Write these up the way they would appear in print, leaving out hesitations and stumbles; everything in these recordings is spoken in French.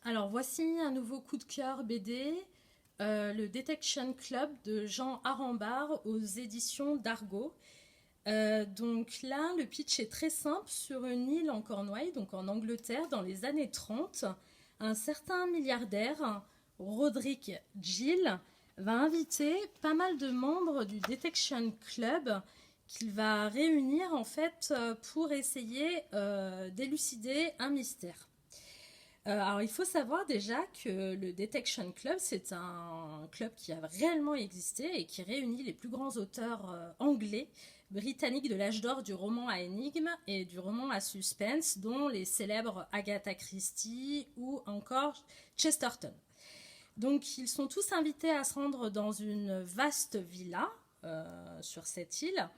Alors voici un nouveau coup de cœur BD, le Detection Club de Jean Arambard aux éditions d'Argo. Donc là, le pitch est très simple. Sur une île en Cornouailles, donc en Angleterre, dans les années 30, un certain milliardaire, Roderick Gill, va inviter pas mal de membres du Detection Club qu'il va réunir en fait pour essayer d'élucider un mystère. Alors, il faut savoir déjà que le Detection Club, c'est un club qui a réellement existé et qui réunit les plus grands auteurs anglais, britanniques de l'âge d'or du roman à énigmes et du roman à suspense, dont les célèbres Agatha Christie ou encore Chesterton. Donc, ils sont tous invités à se rendre dans une vaste villa sur cette île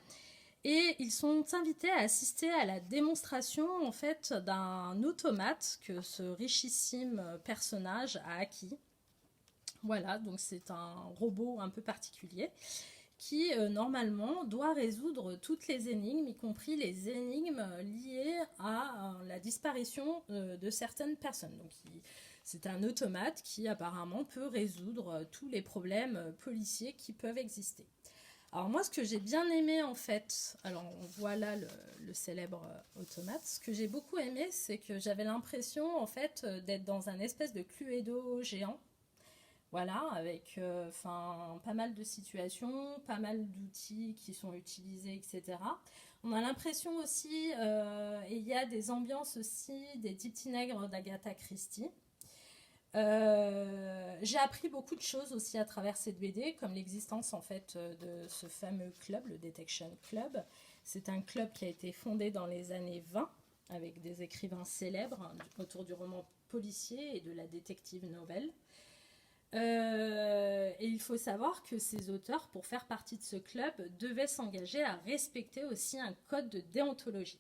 et ils sont invités à assister à la démonstration en fait d'un automate que ce richissime personnage a acquis. Voilà, donc c'est un robot un peu particulier qui normalement doit résoudre toutes les énigmes, y compris les énigmes liées à la disparition de certaines personnes. Donc c'est un automate qui apparemment peut résoudre tous les problèmes policiers qui peuvent exister. Alors moi, ce que j'ai bien aimé en fait, alors on voit là le célèbre automate, ce que j'ai beaucoup aimé, c'est que j'avais l'impression en fait d'être dans un espèce de Cluedo géant, voilà, avec pas mal de situations, pas mal d'outils qui sont utilisés, etc. On a l'impression aussi, et il y a des ambiances aussi, des petits Teenègres d'Agatha Christie. J'ai appris beaucoup de choses aussi à travers cette BD, comme l'existence en fait de ce fameux club, le Detection Club. C'est un club qui a été fondé dans les années 20 avec des écrivains célèbres autour du roman policier et de la détective novel. Et il faut savoir que ces auteurs, pour faire partie de ce club, devaient s'engager à respecter aussi un code de déontologie.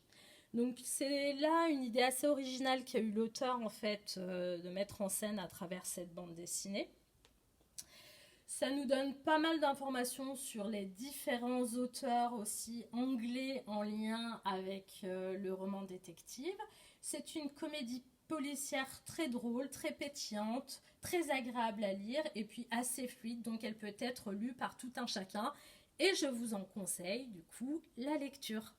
Donc c'est là une idée assez originale qu'a eu l'auteur en fait de mettre en scène à travers cette bande dessinée. Ça nous donne pas mal d'informations sur les différents auteurs aussi anglais en lien avec le roman détective. C'est une comédie policière très drôle, très pétillante, très agréable à lire et puis assez fluide, donc elle peut être lue par tout un chacun. Et je vous en conseille du coup la lecture.